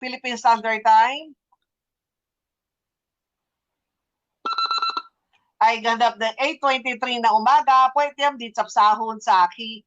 Philippine Standard Time ay ganap ng 8:23 na umaga. Pwede di sapsahon sa aki.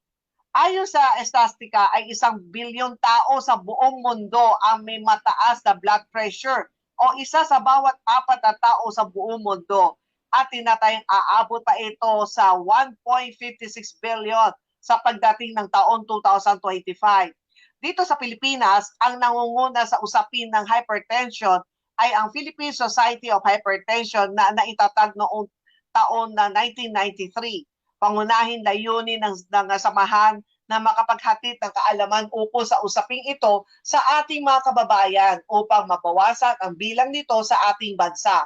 Ayon sa estastika ay 1 bilyong tao sa buong mundo ang may mataas na blood pressure o isa sa bawat 4 na tao sa buong mundo. At tinatayang aabot pa ito sa 1.56 billion sa pagdating ng taon 2025. Dito sa Pilipinas, ang nangunguna sa usapin ng hypertension ay ang Philippine Society of Hypertension na naitatag noong taon na 1993. Pangunahing layunin ng samahan na makapaghatid ng kaalaman ukol sa usaping ito sa ating mga kababayan upang mabawasan ang bilang nito sa ating bansa.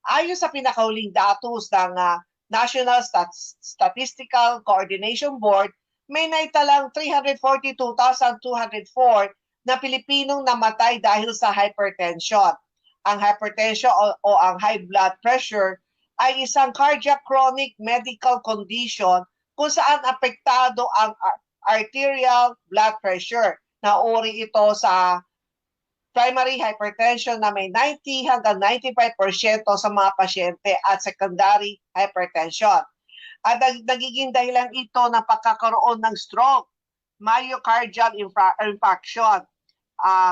Ayon sa pinakahuling datos ng National Statistical Coordination Board, may naitalang 342,204 na Pilipinong namatay dahil sa hypertension. Ang hypertension o ang high blood pressure ay isang cardiac chronic medical condition kung saan apektado ang arterial blood pressure. Nauri ito sa primary hypertension na may 90 hanggang 95% sa mga pasyente at secondary hypertension. At nagiging dahilan ito ng pagkakaroon ng stroke, myocardial infarction,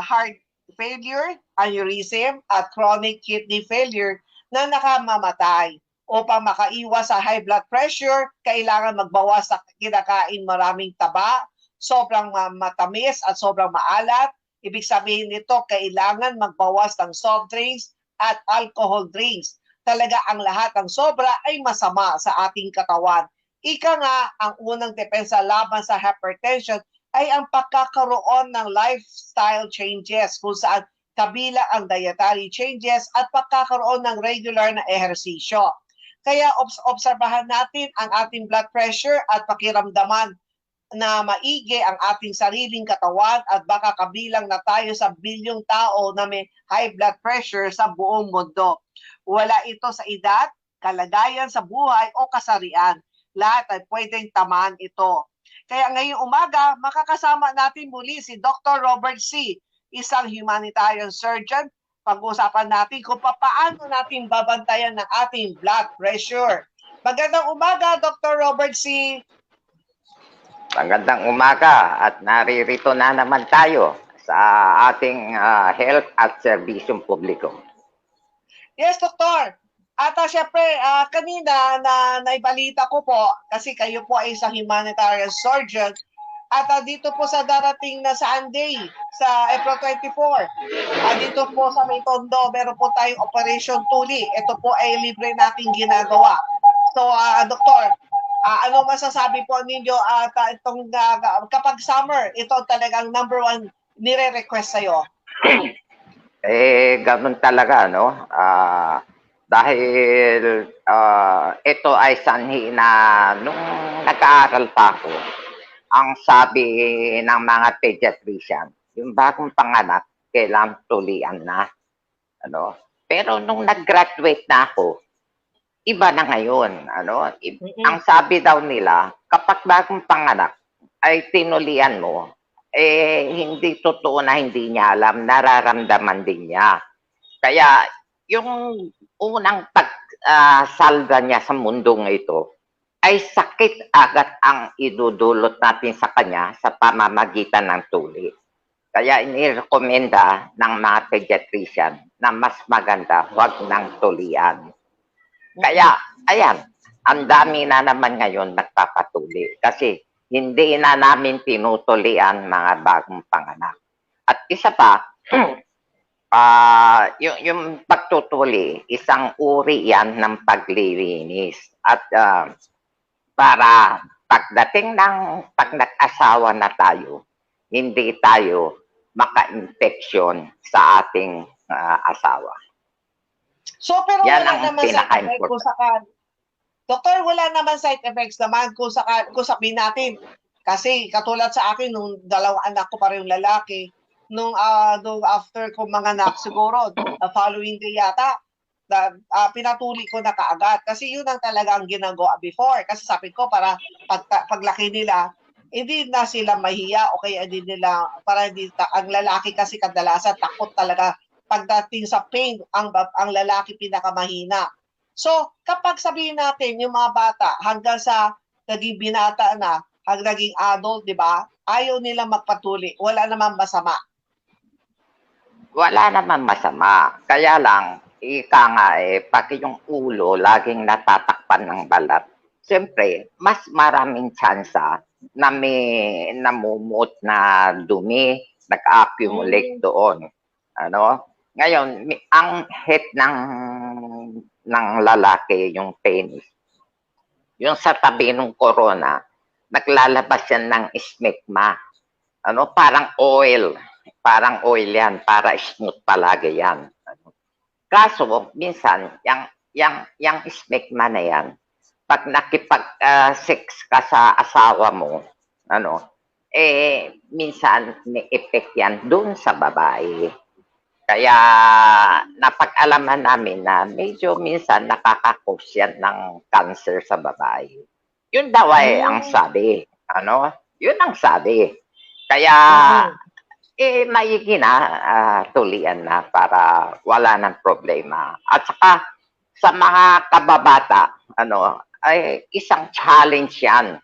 heart failure, aneurysm, at chronic kidney failure na nakamamatay. Upang makaiwas sa high blood pressure, kailangan magbawas sa kinakain maraming taba, sobrang matamis at sobrang maalat. Ibig sabihin nito, kailangan magbawas ng soft drinks at alcohol drinks. Talaga ang lahat ng sobra ay masama sa ating katawan. Ika nga, ang unang depensa laban sa hypertension ay ang pagkakaroon ng lifestyle changes kung saan kabila ang dietary changes at pagkakaroon ng regular na ehersisyo. Kaya obserbahan natin ang ating blood pressure at pakiramdaman na maigi ang ating sariling katawan at baka kabilang na tayo sa bilyong tao na may high blood pressure sa buong mundo. Wala ito sa edad, kalagayan sa buhay o kasarian. Lahat ay pwedeng tamaan ito. Kaya ngayong umaga, makakasama natin muli si Dr. Robert C., isang humanitarian surgeon. Pag-uusapan natin kung paano natin babantayan ng ating blood pressure. Magandang umaga, Dr. Robert C. Magandang umaga at naririto na naman tayo sa ating health at serbisyong publiko. Yes, Doktor. At syempre, kanina naibalita ko po, kasi kayo po ay isang humanitarian surgeon, at dito po sa darating na Sunday, sa April 24, dito po sa May Tondo, meron po tayong Operation Tuli. Ito po ay libre nating ginagawa. So, Doktor, ano masasabi po ninyo itong kapag summer, ito talagang number one nire-request sa'yo? Ganun talaga, no? Dahil ito ay sanhi na nung nag-aaral pa ako, ang sabi ng mga pediatrician, yung bagong panganak, kailangan tulian na. Ano? Pero nung nag-graduate na ako, iba na ngayon. Ano? Ang sabi daw nila, kapag bagong panganak ay tinulian mo, hindi totoo na hindi niya alam, nararamdaman din niya. Kaya yung unang pagsalda niya sa mundong ito, ay sakit agad ang idudulot natin sa kanya sa pamamagitan ng tuli. Kaya inirekomenda ng mga pediatrician na mas maganda huwag ng tulian. Kaya, ayan, ang dami na naman ngayon nagpapatuli kasi hindi na namin tinutulian mga bagong panganak. At isa pa, yung pagtutuli, isang uri yan ng paglilinis. At para pagdating ng pag nag-asawa na tayo, hindi tayo maka-infection sa ating asawa. So, pero yan wala naman side effects kung sakali. Doktor, wala naman side effects naman kung sabihin natin. Kasi katulad sa akin, nung dalawang anak ko parehong lalaki, nung after ko manganak, siguro, following day yata, pinatuli ko na kaagad. Kasi yun ang talagang ginagawa before. Kasi sabi ko, para paglaki nila, hindi na sila mahiya o kaya hindi nila, para hindi, ang lalaki kasi kadalasan takot talaga pagdating sa pain, ang lalaki pinakamahina. So, kapag sabihin natin yung mga bata hanggang sa naging binata na, hanggang naging adult, di ba? Ayaw nila magpatuli. Wala namang masama. Wala naman masama. Kaya lang, ika nga pati yung ulo laging natatakpan ng balat. Siyempre, mas maraming tsansa na may namumut na dumi, nag-accumulate doon. Ano? Ngayon, ang head ng lalaki, yung penis, yung sa tabi ng corona, naglalabas yan ng smegma. Ano? Parang oil yan, para smooth palagi yan. Kaso, minsan, yung smegma na yan, pag nakipag-sex ka sa asawa mo, minsan may effect yan dun sa babae. Kaya napag-alaman namin na medyo minsan nakaka-cause yan ng cancer sa babae. Yun daw ay ang sabi. Yun ang sabi. Kaya maigi na tulian na para wala ng problema. At saka sa mga kababata, ay isang challenge yan.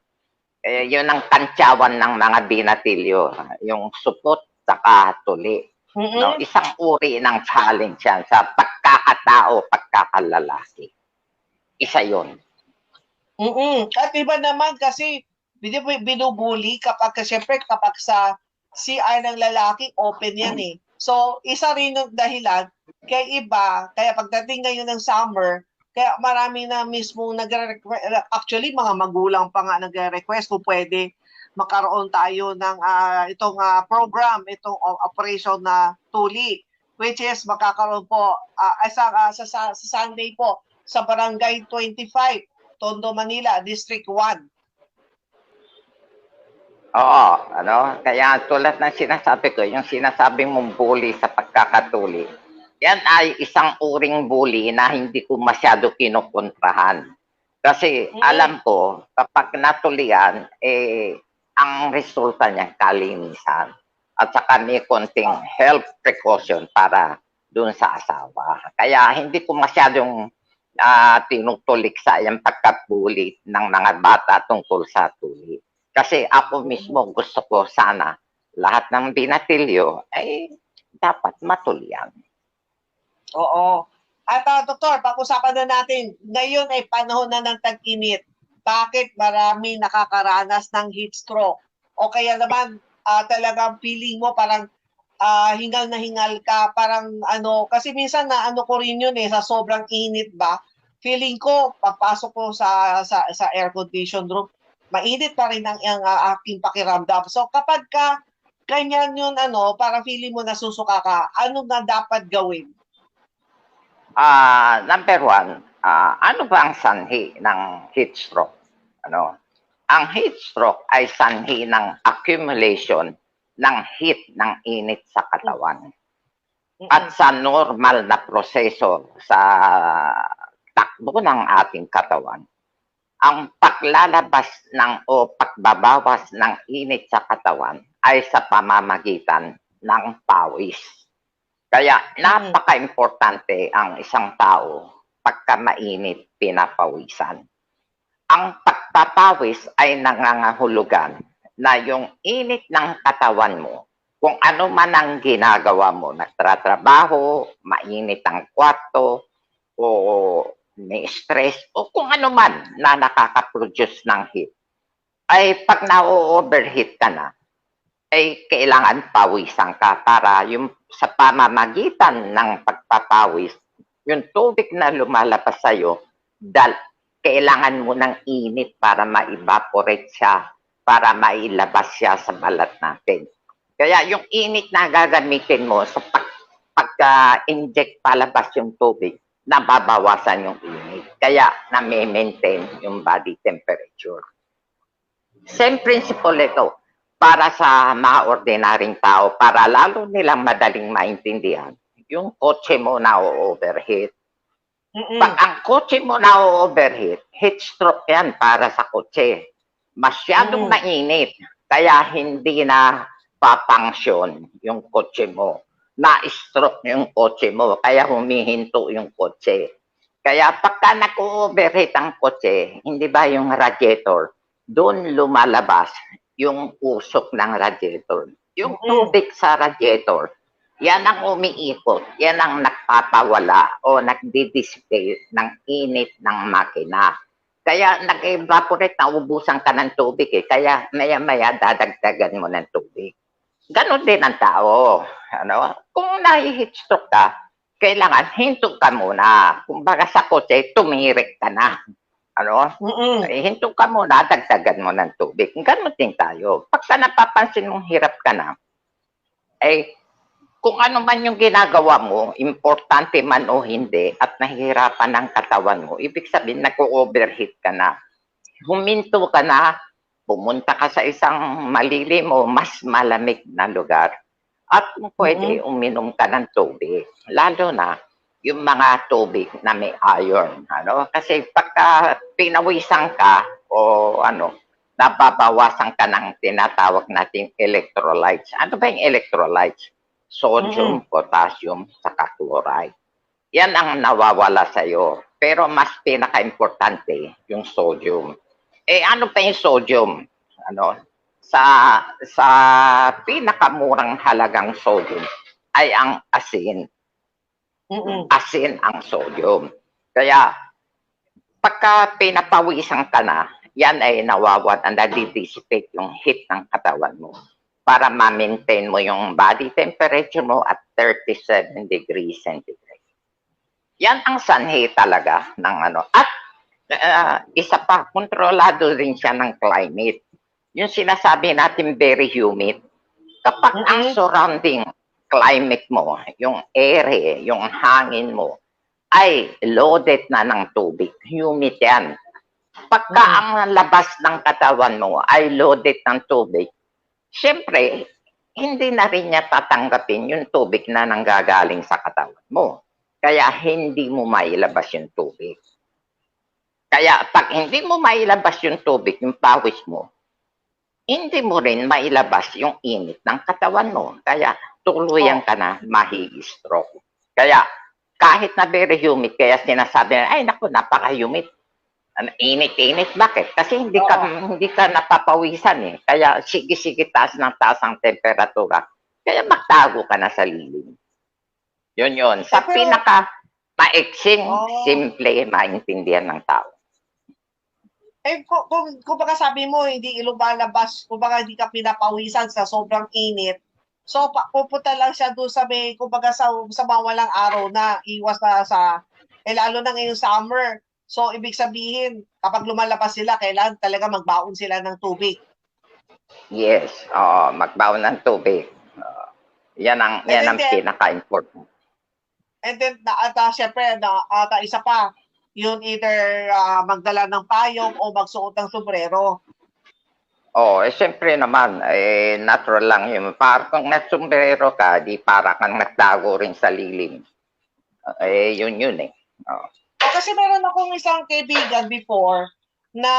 Yun ang kantsawan ng mga binatilyo, yung supot saka tuli. Isang uri ng challenge yan sa pagkakatao, pagkakalalaki. Isa yun. At iba naman kasi binubuli kapag, siyempre kapag sa CR ng lalaki, open yan eh. So, isa rin ng dahilan, kaya iba, kaya pagdating ngayon ng summer, kaya marami na mismo nagre-request, actually mga magulang pa nga nagre-request kung pwede makaroon tayo ng itong program, itong operation na tuli, which is makakaroon po sa Sunday po sa Barangay 25, Tondo, Manila, District 1. Oo, kaya tulad ng sinasabi ko, yung sinasabing mong bully sa pagkakatuli, yan ay isang uring bully na hindi ko masyado kinukontrahan. Kasi alam ko, kapag natulian, ang resulta niya kalinisan. At saka may konting health precaution para dun sa asawa. Kaya hindi ko masyadong tinutulik sa yung pagkabuli ng mga bata tungkol sa tuli. Kasi ako mismo gusto ko sana lahat ng binatilyo ay dapat matulian. Oo. At Doktor, pag-usapan na natin, ngayon ay panahon na ng tag-init. Bakit marami nakakaranas ng heat stroke? O kaya naman talagang feeling mo parang hingal na hingal ka, parang kasi minsan na ko rin yun sa sobrang init ba, feeling ko, papasok ko sa air condition room, mainit pa rin ang aking pakiramdam. So kapag ganyan yun, parang feeling mo nasusuka ka, ano na dapat gawin? Number one, ano ba ang sanhi ng heat stroke? Ang heat stroke ay sanhi ng accumulation ng heat ng init sa katawan. At sa normal na proseso sa takbo ng ating katawan, ang paglalabas o pagbabawas ng init sa katawan ay sa pamamagitan ng pawis. Kaya napaka-importante ang isang tao pagka mainit pinapawisan. Ang pagpapawis ay nangangahulugan na yung init ng katawan mo, kung ano man ang ginagawa mo, nagtratrabaho, mainit ang kwarto, o may stress, o kung ano man na nakaka-produce ng heat, ay pag na-overheat ka na, ay kailangan pawisan ka para yung sa pamamagitan ng pagpapawis, yung tubig na lumalabas sa'yo, kailangan mo ng init para ma-evaporate siya, para mailabas siya sa balat natin. Kaya yung init na gagamitin mo sa pagka-inject palabas yung tubig, nababawasan yung init. Kaya na-maintain yung body temperature. Same principle ito para sa mga ordinaryong tao, para lalo nilang madaling maintindihan. Yung kotse mo na overheat. Pag ang kotse mo na overheat, heat stroke yan para sa kotse. Masyadong mainit. Kaya hindi na papangsyon yung kotse mo. Na-stroke yung kotse mo, kaya humihinto yung kotse. Kaya pagka nag-overheat ang kotse, hindi ba yung radiator, doon lumalabas yung usok ng radiator. Yung tubig sa radiator, yan ang umiikot, yan ang nagpapawala o nagdi-dissipate ng init ng makina. Kaya nag-evaporate, naubusan ka ng tubig eh. Kaya maya-maya dadagdagan mo ng tubig. Ganon din ang tao. Ano? Kung nahi-heat stroke ka, kailangan hinto ka muna. Kung baga sa kotse, tumirik ka na. Ano? Hinto ka muna, dagdagan mo ng tubig. Ganon din tayo. Pagka napapansin mong hirap ka na, eh, kung ano man yung ginagawa mo, importante man o hindi, at nahihirapan ang katawan mo, ibig sabihin nag-overheat ka na. Huminto ka na, pumunta ka sa isang malilim o mas malamig na lugar. At kung pwede, uminom ka ng tubig. Lalo na yung mga tubig na may iron. Ano? Kasi pagka pinawisan ka o ano, nababawasan ka ng tinatawag nating electrolytes. Ano ba yung electrolytes? Sodium, potassium, saka chloride. Yan ang nawawala sa'yo. Pero mas pinaka-importante yung sodium. Eh ano pa yung sodium? Ano? Sa pinakamurang halagang sodium ay ang asin. Asin ang sodium. Kaya pagka pinapawisan ka na, yan ay nawawala, nadi-dissipate yung heat ng katawan mo para ma-maintain mo yung body temperature mo at 37 degrees centigrade. Yan ang sanhi talaga ng ano. At isa pa, kontrolado rin siya ng climate. Yung sinasabi natin very humid. Kapag ang surrounding climate mo, yung air, yung hangin mo, ay loaded na ng tubig, humid yan. Pagka ang labas ng katawan mo ay loaded ng tubig, siyempre, hindi na rin niya tatanggapin yung tubig na nanggagaling sa katawan mo. Kaya hindi mo mailabas yung tubig. Kaya pag hindi mo mailabas yung tubig, yung pawis mo, hindi mo rin mailabas yung init ng katawan mo. Kaya tuluyan ka na mahi-stroke. Kaya kahit na very humid, kaya sinasabi na, ay naku, napaka-humid. Init-init, bakit? Kasi hindi ka napapawisan eh. Kaya sige-sige taas ng taas ang temperatura. Kaya magtago ka na sa lilim. Yun. Sa pinaka maiksing, simple, maintindihan ng tao. Eh, kung baka sabi mo, hindi lumalabas, kung baka hindi ka pinapawisan sa sobrang init, so pupunta lang siya doon sa may, kung baka sa mawalang araw na iwas sa lalo na ngayong summer. So, ibig sabihin, kapag lumalabas sila, kailangan talaga magbaon sila ng tubig. Yes, magbaon ng tubig. Yan ang pinaka-important. And then, syempre, isa pa, yun either magdala ng payong o magsuot ng sombrero. Siyempre naman, natural lang yun. Para kung nagsombrero ka, di para kang nagtago rin sa lilim. Yun eh. Kasi meron akong isang kaibigan before na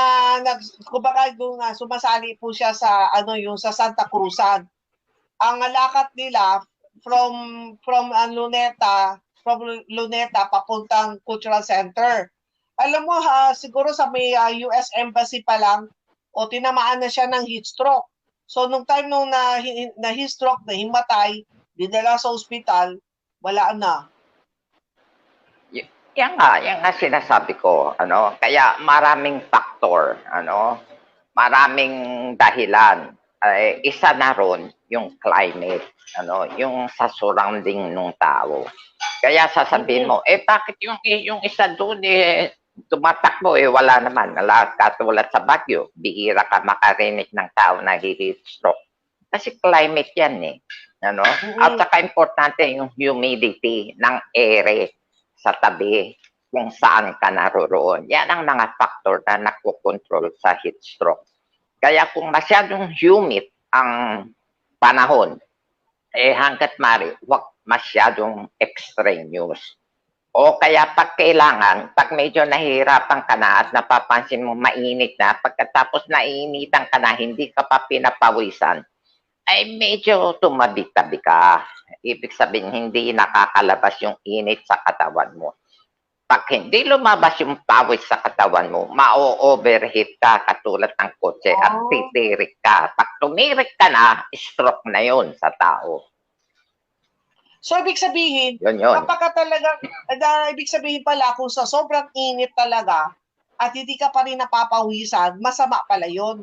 kumbaga sumasali po siya sa yung sa Santa Cruzan. Ang lakad nila from Luneta papuntang Cultural Center. Alam mo siguro sa may US Embassy pa lang tinamaan na siya ng heat stroke. So nung time nung na heat stroke na himatay, dinala sa ospital, wala na. Yan nga sinasabi ko, kaya maraming factor, maraming dahilan. Isa na ron yung climate, yung sa surrounding ng tao. Kaya sasabihin mo, bakit yung isa doon tumatakbo wala naman, katulad sa Baguio, bihira ka makarinig ng tao na heat stroke. Kasi climate yan At saka importante yung humidity ng air sa tabi kung saan ka naroroon. Yan ang mga factor na nakokontrol sa heat stroke. Kaya kung masyadong humid ang panahon, hanggat mari, huwag masyadong extraneous. O kaya pag kailangan, pag medyo nahihirapan ka na at napapansin mo mainit na, pagkatapos naiinitan ka na, hindi ka pa pinapawisan, ay medyo tumabi-tabi ka. Ibig sabihin, hindi nakakalabas yung init sa katawan mo. Pag hindi lumabas yung pawis sa katawan mo, ma-overheat ka katulad ng kotse at Oh. titirik ka. Pag tumirik ka na, stroke na yon sa tao. So, ibig sabihin, Yun. kapag ka talagang, ibig sabihin pala, kung sa sobrang init talaga, at hindi ka pa rin napapawisan, masama pala yun.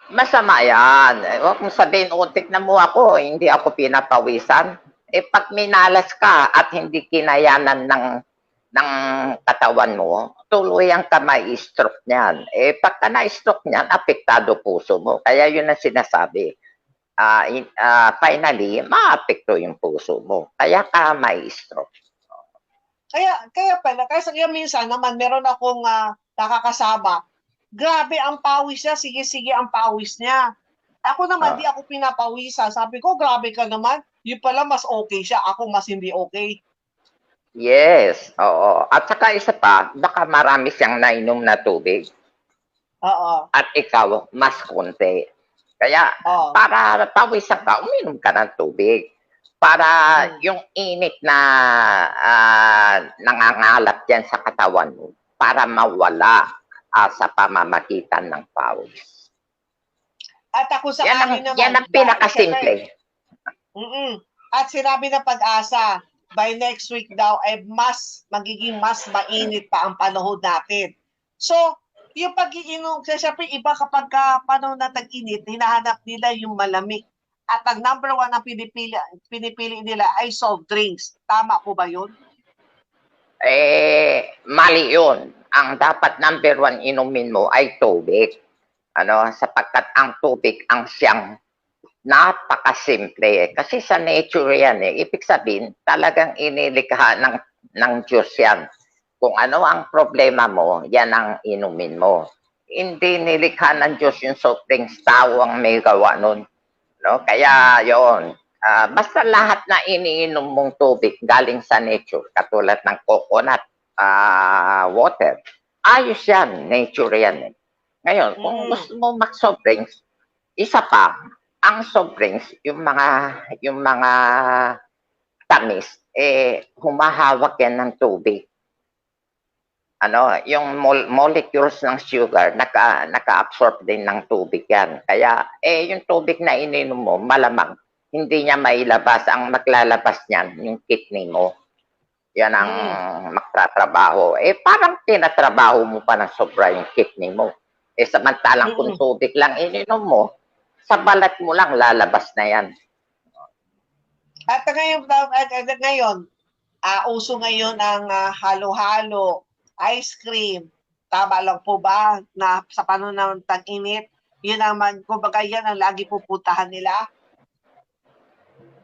Masama yan. Huwag mong sabihin, tignan mo ako, hindi ako pinapawisan. Pag minalas ka at hindi kinayanan ng katawan mo, tuluyan ka mai-stroke niyan. Pagka na-stroke niyan, apektado puso mo. Kaya yun ang sinasabi. Finally, maapekto yung puso mo. Kaya ka mai-stroke. Kaya pala, kaya minsan naman, meron akong nakakasama, grabe ang pawis niya, sige ang pawis niya. Ako naman, di ako pinapawisan. Sabi ko, grabe ka naman, yun pala mas okay siya, ako mas hindi okay. Yes, oo. At saka isa pa, baka marami siyang nainom na tubig. Oo. At ikaw, mas konti. Kaya, Oo. para pawisan ka, uminom ka ng tubig. Para yung init na nangangalat yan sa katawan mo, para mawala sa pamamagitan ng pawis. At ako sa akin naman, yan ang pinakasimple. At sinabi ng Pag-asa, by next week daw ay magiging mas mainit pa ang panahon natin. So, yung pag-iinom, siyempre iba kapag panahon na tag-init, hinahanap nila yung malamig. At ang number one na pinipili nila ay soft drinks. Tama po ba yun? Mali yun. Ang dapat number one inumin mo ay tubig. Sapagkat ang tubig ang siyang napakasimple. Kasi sa nature yan Ibig sabihin, talagang inilikha ng Diyos yan. Kung ano ang problema mo, yan ang inumin mo. Hindi nilikha ng Diyos yung soft drinks, tao ang may gawa nun. Kaya yon. Basta lahat na iniinom mong tubig galing sa nature, katulad ng coconut water, ayos yan, nature yan. Ngayon, kung gusto mo mag-soft drinks, isa pa, ang soft drinks, yung mga tamis, humahawak yan ng tubig. Yung molecules ng sugar, naka-absorb din ng tubig yan. Kaya, yung tubig na ininom mo, malamang, hindi niya mailabas. Ang maglalabas niyan, yung kidney mo. Yan ang magtatrabaho. Parang tinatrabaho mo pa ng sobra yung kidney mo. Samantalang kung tubig lang ininom mo, sa balat mo lang lalabas na yan. At ngayon, uso ngayon ang halo-halo, ice cream. Tama lang po ba na sa panahon ng tag-init, yun naman, kumbaga yan ang lagi pupuntahan nila?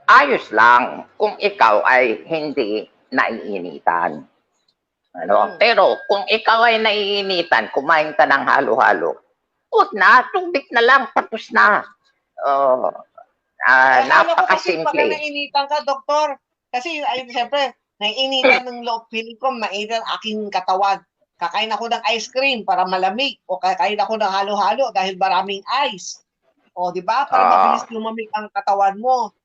Ayos lang kung ikaw ay hindi naiinitan. Pero kung ikaw ay naiinitan, kumain ka ng halo-halo, huwag na, tubig na lang, tapos na. Napakasimple. Pag nainitan ka, doktor, kasi siyempre, naiinitan ng loob, feeling ko, mainit ang aking katawan. Kakain ako ng ice cream para malamig, o kakain ako ng halo-halo dahil maraming ice. O, di ba? Para mabilis lumamig ang katawan mo.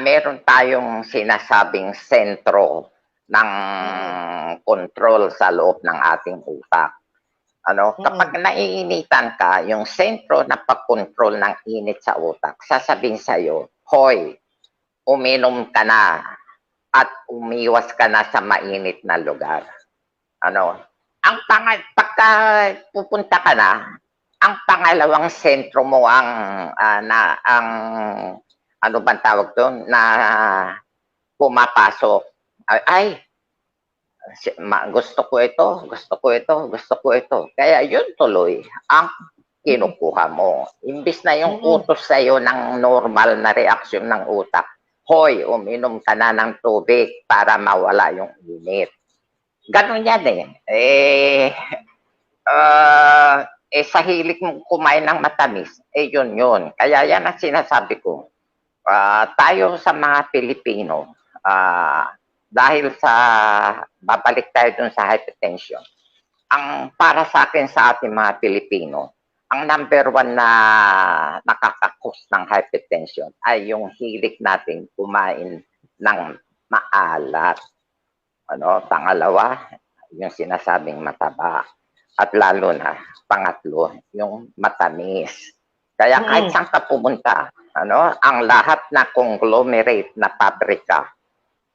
Meron tayong sinasabing sentro ng control sa loob ng ating utak. Kapag naiinitan ka, yung sentro na pag-control ng init sa utak, sasabihin sa'yo, hoy, uminom ka na at umiwas ka na sa mainit na lugar. Pagka pupunta ka na, ang pangalawang sentro mo ano bang tawag doon, na pumapasok. Gusto ko ito. Kaya yun tuloy ang kinukuha mo. Imbis na yung utos sa'yo ng normal na reaksyon ng utak, hoy, uminom ka na ng tubig para mawala yung init. Ganon yan sa hilig mong kumain ng matamis, yun. Kaya yan ang sinasabi ko. Tayo sa mga Pilipino, dahil sa, babalik tayo dun sa hypertension. Ang para sa akin, sa ating mga Pilipino, ang number one na nakakakos ng hypertension ay yung hilig natin kumain ng maalat. Pangalawa, yung sinasabing mataba. At lalo na, pangatlo, yung matamis. Kaya kahit saan ka pumunta, ang lahat na conglomerate na pabrika,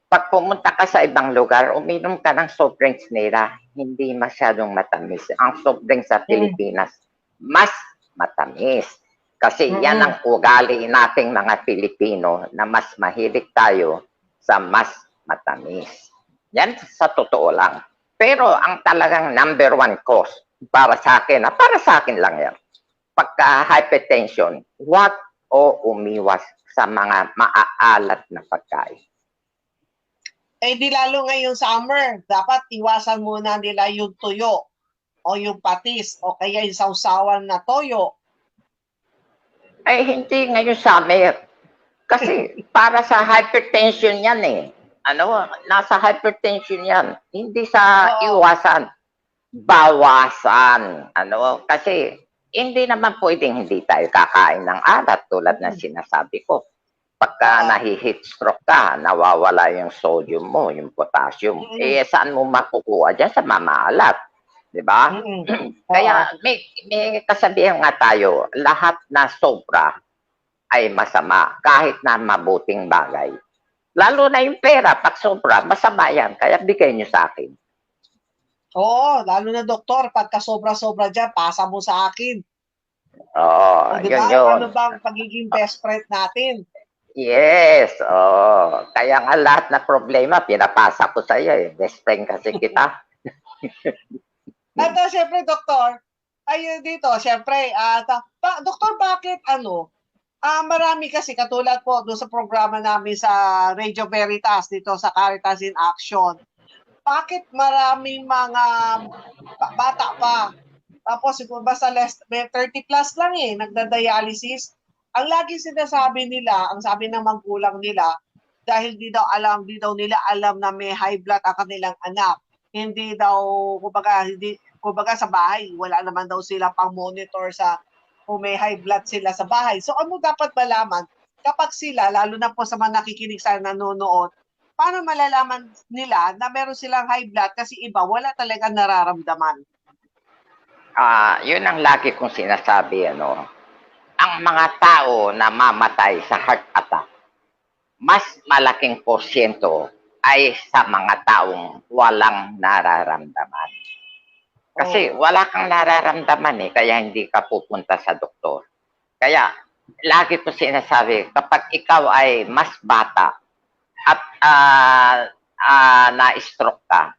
pag pumunta ka sa ibang lugar, uminom ka ng soft drinks nila, hindi masyadong matamis. Ang soft drinks sa Pilipinas, mas matamis. Kasi yan ang ugali nating mga Pilipino na mas mahilig tayo sa mas matamis. Yan sa totoo lang. Pero ang talagang number one cause para sa akin lang yan. Pagka hypertension, huwag o umiwas sa mga maaalat na pagkain. Eh di lalo ngayong summer, dapat iwasan muna nila yung tuyo o yung patis o kaya yung sausawan na toyo. Ay hindi ngayon summer. Kasi para sa hypertension yan eh. Nasa hypertension yan. Hindi sa iwasan. Bawasan. Kasi hindi naman pwedeng hindi tayo kakain ng alat tulad na sinasabi ko. Pagka nahi-heat stroke ka, nawawala yung sodium mo, yung potassium. Eh, saan mo makukuha dyan? Sa mamaalat. Diba? Kaya may kasabihan nga tayo, lahat na sobra ay masama, kahit na mabuting bagay. Lalo na yung pera, pag sobra, masama yan. Kaya bigay nyo sa akin. Oo, lalo na doktor, pagka sobra-sobra dyan, pasa mo sa akin. Oo, diba? yun. Ano bang pagiging best friend natin? Yes, kaya nga lahat na problema, pinapasa ko sa iyo eh. Best friend kasi kita. At siyempre, doktor, ayun dito, siyempre, doktor, bakit marami kasi katulad po doon sa programa namin sa Radio Veritas dito sa Caritas in Action. Bakit maraming mga bata pa, tapos basta 30 plus lang nagda-dialysis? Ang lagi sinasabi nila, ang sabi ng magulang nila, dahil di daw nila alam na may high blood ang kanilang anak. Hindi daw, kumbaga sa bahay, wala naman daw sila pang monitor sa kung may high blood sila sa bahay. So ano dapat malaman kapag sila, lalo na po sa mga nakikinig sa nanonood, paano malalaman nila na meron silang high blood kasi iba wala talaga nararamdaman? Yun ang lagi kong sinasabi, ang mga tao na mamatay sa heart attack, mas malaking porsyento ay sa mga taong walang nararamdaman. Kasi wala kang nararamdaman kaya hindi ka pupunta sa doktor. Kaya, lagi ko sinasabi, kapag ikaw ay mas bata at na-stroke ka,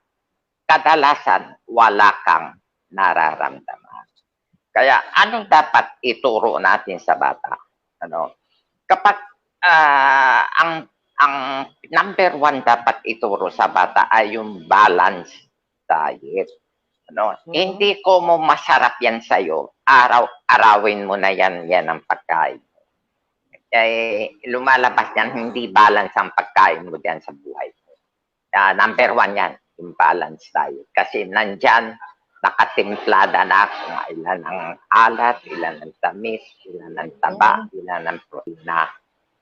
kadalasan wala kang nararamdaman. Kaya anong dapat ituro natin sa bata? Kapag ang number one dapat ituro sa bata ay yung balance diet. Hindi ko mo masarap yan sa'yo, arawin mo na yan ang pagkain. Lumalabas yan, hindi balance ang pagkain mo dyan sa buhay mo. Number one yan, yung balance diet. Kasi nandyan, nakatimplada na kung ilan ang alat, ilan ang tamis, ilan ang taba, ilan ang protina.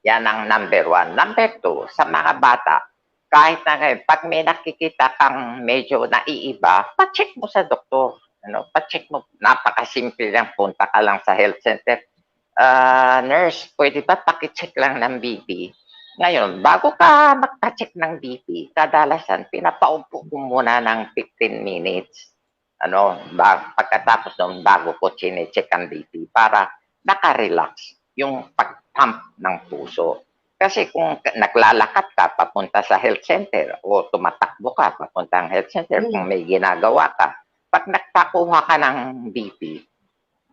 Yan ang number one. Number two, sa mga bata, kahit na ngayon, pag may nakikita kang medyo naiiba, pa-check mo sa doktor. Pa-check mo. Napakasimple lang. Punta ka lang sa health center. Nurse, pwede ba paki-check lang ng BP? Ngayon, bago ka magpa-check ng BP, kadalasan, pinapaupo ko muna ng 15 minutes. Pagkatapos nun, bago ko chine-check ang BP para naka-relax yung pag-pump ng puso. Kasi kung naglalakad ka papunta sa health center o tumatakbo ka papunta ang health center, kung may ginagawa ka, pag nagpakuha ka ng BP,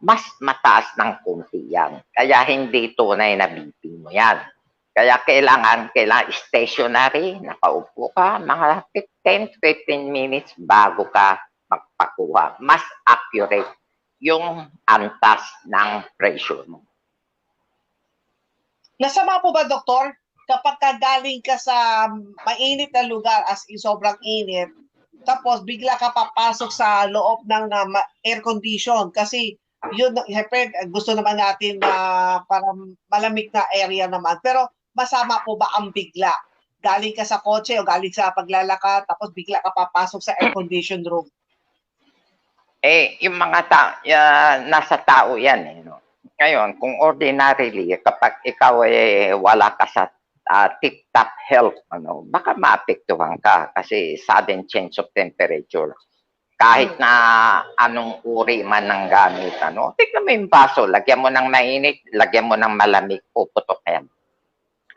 mas mataas ng kunti yan. Kaya hindi tunay na BP mo yan. Kaya kailangan stationary, nakaupo ka, mga 10-15 minutes bago ka magpakuha. Mas accurate yung antas ng pressure mo. Nasama po ba, doktor? kapag galing ka sa mainit na lugar, as in sobrang init, tapos bigla ka papasok sa loob ng air condition kasi yun, siyempre, gusto naman natin na parang malamig na area naman. Pero masama po ba ang bigla? Galing ka sa kotse o galing sa paglalakad, tapos bigla ka papasok sa air condition room. Yung mga nasa tao yan eh, no? Ngayon, kung ordinarily, kapag ikaw wala ka sa tip-top health, ano, baka maapektuhan ka kasi sudden change of temperature. Kahit na anong uri man ng gamit, ano, tignan mo yung baso, lagyan mo ng mainit, lagyan mo ng malamig, puputok yan.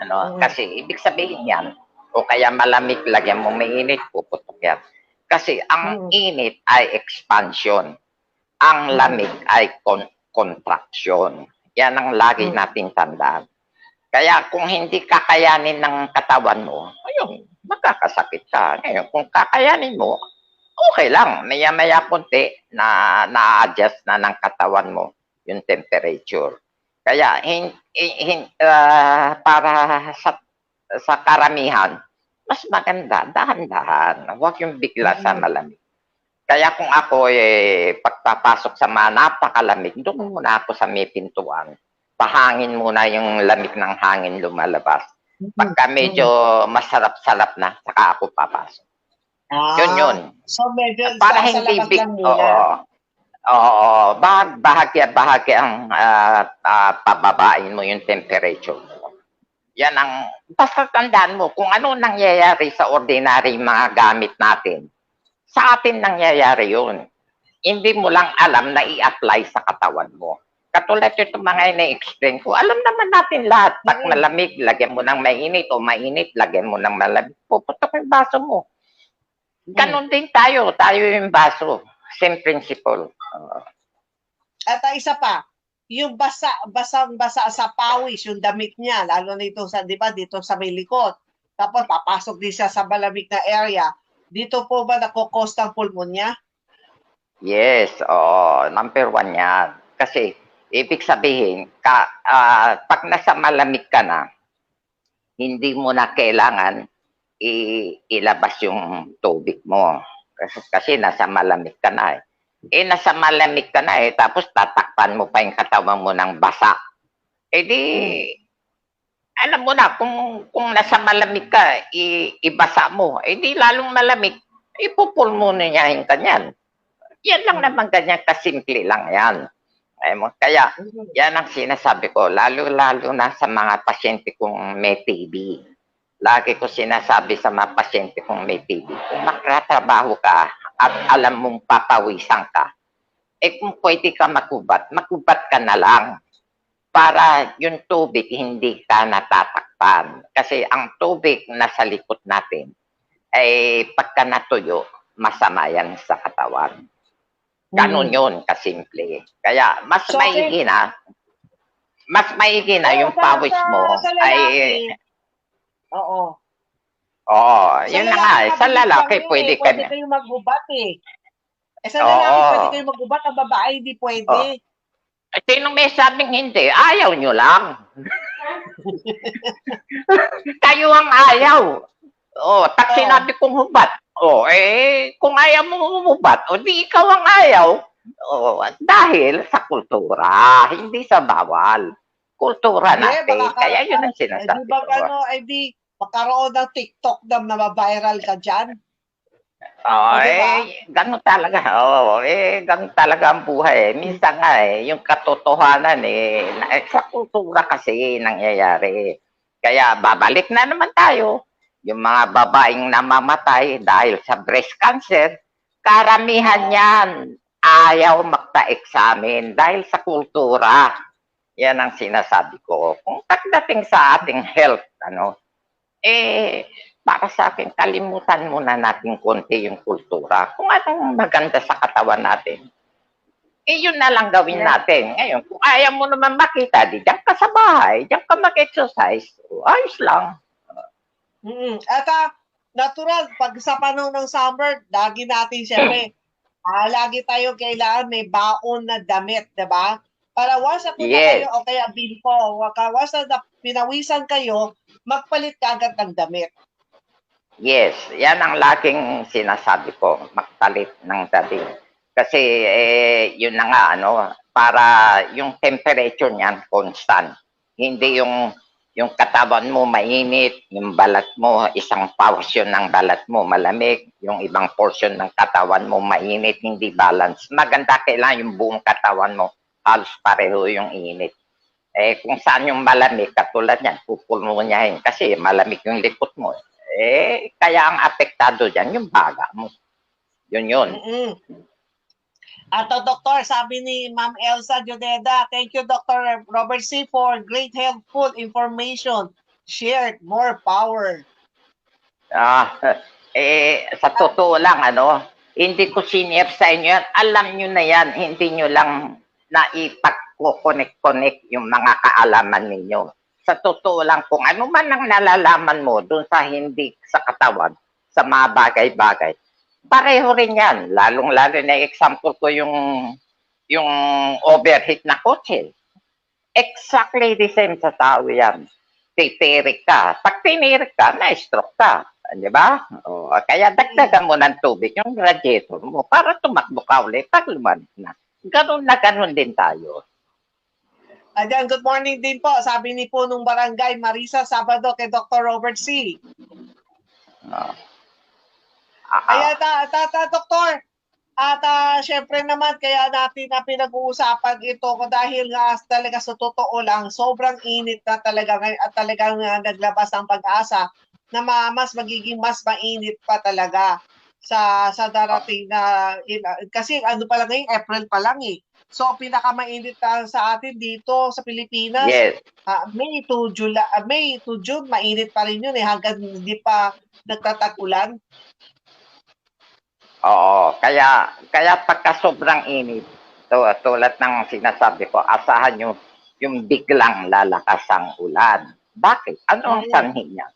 Ano, kasi ibig sabihin yan, o kaya malamig, lagyan mo mainit, puputok yan. Kasi ang init ay expansion, ang lamig ay contraction. Yan ang lagi nating tandaan. Kaya kung hindi kakayanin ng katawan mo, ayun, magkakasakit ka. Ngayon, kung kakayanin mo, okay lang. Maya-maya konti na-adjust na ng katawan mo yung temperature. Kaya para sa karamihan, mas maganda, dahan-dahan. Huwag yung bigla sa malamig. Kaya kung ako pagpapasok sa mga napakalamig, doon muna ako sa may pintuan. Pahangin muna yung lamig ng hangin lumalabas. Pagka medyo masarap-sarap na, saka ako papasok. Yun. So medyo para sa hindi labas lang muna. Oo, bahagya ang pababain mo yung temperature. Yan ang, basta tandaan mo, kung ano nangyayari sa ordinary mga gamit natin, sa atin nangyayari yun. Hindi mo lang alam na i-apply sa katawan mo. Katulad itong mga ina-explain ko, alam naman natin lahat. Pag malamig, lagyan mo ng mainit, o mainit, lagyan mo ng malamig. Puputok yung baso mo. Ganon din tayo yung baso. Same principle. At isa pa, yung basang-basa sa pawis, yung damit niya, lalo na ito sa, di ba, dito sa may likod. Tapos papasok din siya sa malamig na area. Dito po ba nakukos ng pulmonya? Yes, number 1 yan. Kasi, ibig sabihin, pag nasa malamig ka na, hindi mo na kailangan ilabas yung tubig mo. Kasi nasa malamig ka na eh. Nasa malamig ka na tapos tatakpan mo pa yung katawan mo ng basa. Alam mo na, kung nasa malamig ka, ibasa mo, di lalong malamig, ipupulmonahin ka niyan. Yan lang naman ganyan, kasimple lang yan. Kaya, yan ang sinasabi ko, lalo-lalo na sa mga pasyente kong may TB. Lagi ko sinasabi sa mga pasyente kong may TB, kung magtatrabaho ka at alam mong papawisan ka, kung pwede ka magubat ka na lang para yung tubig hindi ka natatakpan. Kasi ang tubig nasa likod natin, pagka natuyo, masama yan sa katawan. Ganun yun, kasimple. Kaya mas maigi na yung pawis mo ay... Oo. Yun na nga. Sa lalaki, pwede kayong maghubat sa lalaki, pwede kayong maghubat. Ang babae, hindi pwede. Sino may sabing hindi? Ayaw nyo lang. Kayo ang ayaw. Tak sinabi kong hubat. Kung ayaw mo hubat, di ikaw ang ayaw. Dahil sa kultura, hindi sa bawal. Kultura natin. Kaya yun ang sinasabi ko. Di magkaroon ng TikTok na mababiral ka dyan. Ganun talaga. Ganun talaga ang buhay. Minsan nga yung katotohanan sa kultura kasi nangyayari. Kaya babalik na naman tayo. Yung mga babaeng namamatay dahil sa breast cancer, karamihan yan ayaw magpa-examine dahil sa kultura. Yan ang sinasabi ko. Kung pagdating sa ating health, para sa akin, kalimutan muna natin konti yung kultura. Kung anong maganda sa katawan natin, yun na lang gawin natin. Ngayon, kung ayaw mo naman makita, diyan ka sa bahay, diyan ka mag-exercise, ayos lang. At natural, pag sa panahon ng summer, lagi natin siyempre, lagi tayo kailangan may baon na damit, diba? Para once na punta kayo, o kaya before, once na pinawisan kayo, magpalit ka agad ng damit. Yes, yan ang laging sinasabi ko, magpalit ng damit. Kasi yun na nga, para yung temperature niyan constant. Hindi yung katawan mo mainit, yung balat mo, isang portion ng balat mo malamig, yung ibang portion ng katawan mo mainit, hindi balance. Maganda kailangan yung buong katawan mo, halos pareho yung init. Kung saan yung malamig, katulad yan, pupulmunyahin kasi malamig yung likod mo. Kaya ang apektado dyan, yung baga mo. Yun. Doktor, sabi ni Ma'am Elsa Jodeda, thank you, Dr. Robert C. for great helpful information. Shared more power. Sa totoo lang, hindi ko senior sa inyo yan. Alam nyo na yan, hindi nyo lang naipag-connect yung mga kaalaman ninyo. Sa totoo lang, kung ano man ang nalalaman mo dun sa hindi sa katawan, sa mga bagay-bagay, pareho rin yan. Lalong-lalo na example ko yung overheat na kotse. Exactly the same sa tao yan. Titirik ka. Pag tinirik ka, na-stroke ka. Di ba? Kaya dagdagan mo ng tubig yung radiator mo para tumakbo ka ulit pag lumalit na. Ganun na ganun din tayo. Ayan, good morning din po. Sabi ni Punong Barangay Marisa Sabado kay Dr. Robert C. Kaya Doktor, at syempre naman kaya natin na pinag-uusapan ito dahil nga talaga sa totoo lang sobrang init na talaga at talagang naglabas ang pag-asa na mas magiging mas mainit pa talaga sa darating na kasi ano pa lang ngayon, April pa lang eh. So pinakamainit sa atin dito sa Pilipinas. Yes. May to June mainit pa rin yun eh hanggang hindi pa nagtatag-ulan. Oo, kaya pagka sobrang init, tulad ng sinasabi ko, asahan nyo yung biglang lalakas ang ulan. Bakit? Ano ang sanhi niya?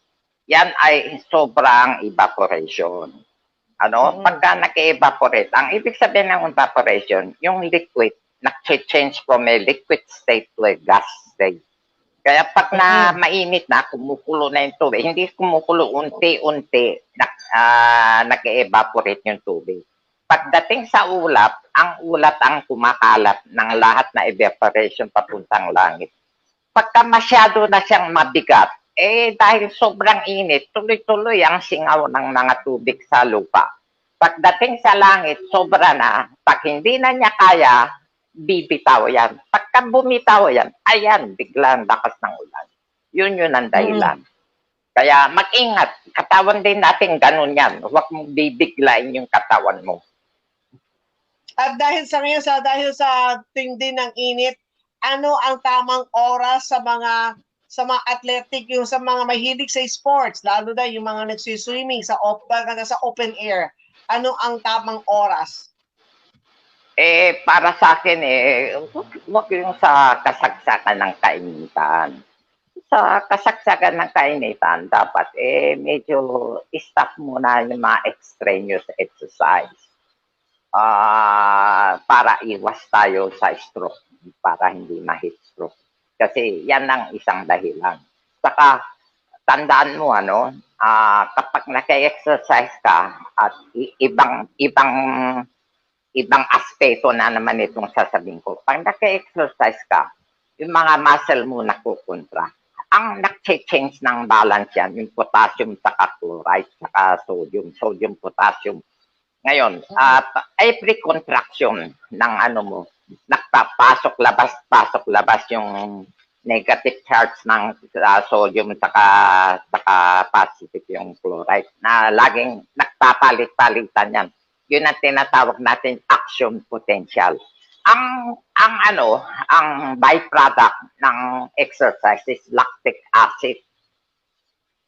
Yan ay sobrang evaporation. Pagka nag-evaporate, ang ibig sabihin ng evaporation, yung liquid, nag-change from a liquid state to a gas state. Kaya pag na mainit na, kumukulo na yung tubig. Hindi kumukulo, unti-unti nag-evaporate yung tubig. Pagdating sa ulap, ang ulat ang kumakalat ng lahat na evaporation papuntang langit. Pagka masyado na siyang mabigat, dahil sobrang init, tuloy-tuloy ang singaw ng mga tubig sa lupa. Pagdating sa langit, sobra na. Pag hindi na niya kaya, bibitaw yan. Pagka bumitaw yan, ayan, biglang lakas ng ulan. Yun ang dahilan. Kaya mag-ingat. Katawan din natin ganun yan. Huwag mong bibiglain yung katawan mo. At dahil sa ngayon, dahil sa tindi ng init, ano ang tamang oras sa mga athletic, yung sa mga mahilig sa sports, lalo na yung mga nagsiswimming sa open air, ano ang tamang oras? Para sa akin, huwag yung sa kasagsagan ng kainitan. Sa kasagsagan ng kainitan, dapat medyo stop muna yung mga extraneous exercise. Para iwas tayo sa stroke, para hindi ma-heat stroke. Kasi yan ang isang dahilan. Saka, tandaan mo, kapag naka-exercise ka at ibang aspeto na naman itong sasabihin ko. Pag naka-exercise ka, yung mga muscle mo nakukontra. Ang nag-change ng balance yan, yung potassium saka chloride saka sodium, potassium. Ngayon, every contraction ng mo, nagpapasok labas yung negative charge ng sodium saka positive yung chloride na laging nagpapalit-palitan yan. Yun ang tinatawag natin action potential. Ang byproduct ng exercise is lactic acid.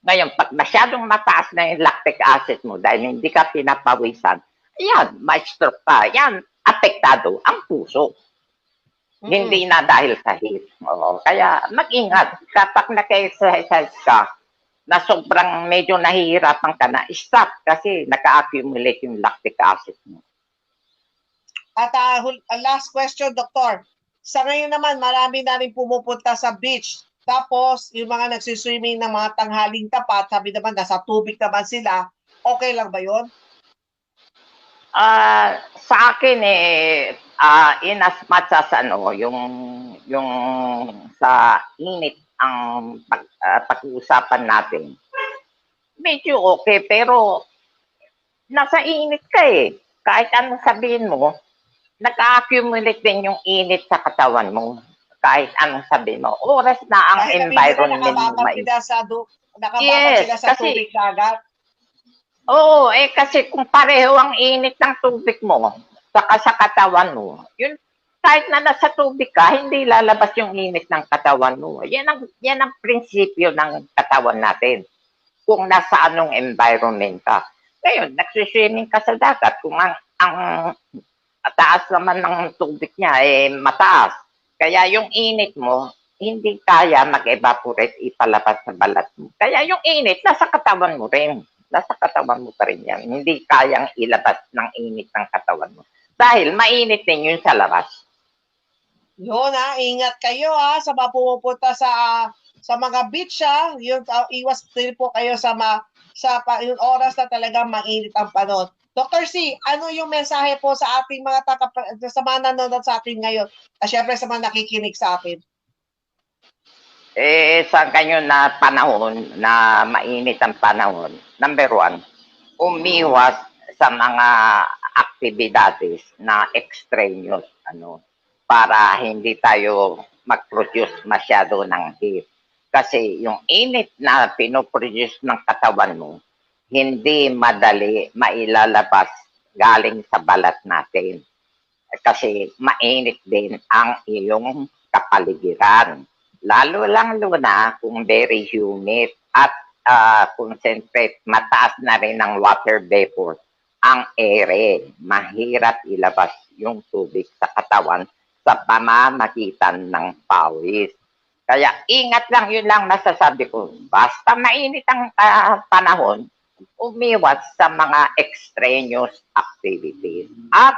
Ngayon, pag masyadong mataas na yung lactic acid mo dahil hindi ka pinapawisan, yan, ma-stroke ka. Yan, apektado ang puso. Hindi na dahil sa heat. Kaya mag-ingat. Kapag naka-exercise ka, na sobrang medyo nahihirapan ka na, stop kasi naka-accumulate yung lactic acid mo. At last question, Doktor. Sa ngayon naman, marami na rin pumupunta sa beach Tapos, yung mga nagsiswimming ng mga tanghaling tapat, sabi naman, nasa tubig naman sila, okay lang ba yun? Sa akin in as much as yung sa init ang pag-uusapan natin, medyo okay, pero nasa init ka eh. Kahit anong sabihin mo, nag-accumulate din yung init sa katawan mo. Kahit anong sabihin mo, oras na ang Dahil environment mo nakababad mainit. sila sa, nakababad Yes, sila sa kasi tubig dagat. Oo, kasi kung pareho ang init ng tubig mo, saka sa katawan mo, yun, kahit na nasa tubig ka, hindi lalabas yung init ng katawan mo. Yan ang prinsipyo ng katawan natin. Kung nasa anong environment ka. Ngayon, nagsiswimming ka sa dagat, kung ang taas naman ng tubig niya, mataas. Kaya yung init mo, hindi kaya mag-evaporate ipalabas sa balat mo. Kaya yung init, nasa katawan mo rin. Nasa katawan mo pa rin yan. Hindi kayang ilabas ng init ng katawan mo. Dahil mainit din yun sa labas. Yun ingat kayo sa mga pumupunta sa mga beach Yun, iwas din po kayo sa yung oras na talagang mainit ang panahon. Dr. C, ano yung mensahe po sa ating mga sa mga nanonood sa atin ngayon? Syempre sa mga nakikinig sa atin. Sa ganyan na panahon, na mainit ang panahon, number one, umiwas sa mga aktibidades na extraneous, para hindi tayo mag-produce masyado ng heat. Kasi yung init na pinoproduce ng katawan mo, hindi madali mailalabas galing sa balat natin. Kasi mainit din ang iyong kapaligiran. Lalo na kung very humid at concentrate, mataas na rin ang water vapor ang ere. Mahirap ilabas yung tubig sa katawan sa pamamagitan ng pawis. Kaya ingat lang, yun lang masasabi ko. Basta mainit ang panahon, umiwas sa mga extraneous activities. At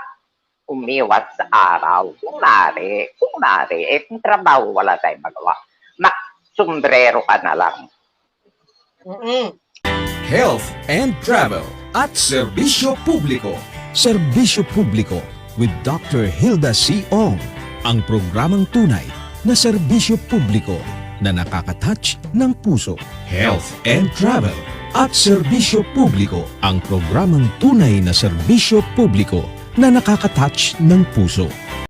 umiwas sa araw. Kung kung trabaho wala tayong magawa, maksombrero ka na lang. Health and Travel at Serbisyo Publiko. Serbisyo Publiko with Dr. Hilda C. Ong. Ang programang tunay na serbisyo publiko na nakaka-touch ng puso. Health and Travel at Serbisyo Publiko. Ang programang tunay na serbisyo publiko na nakaka-touch ng puso.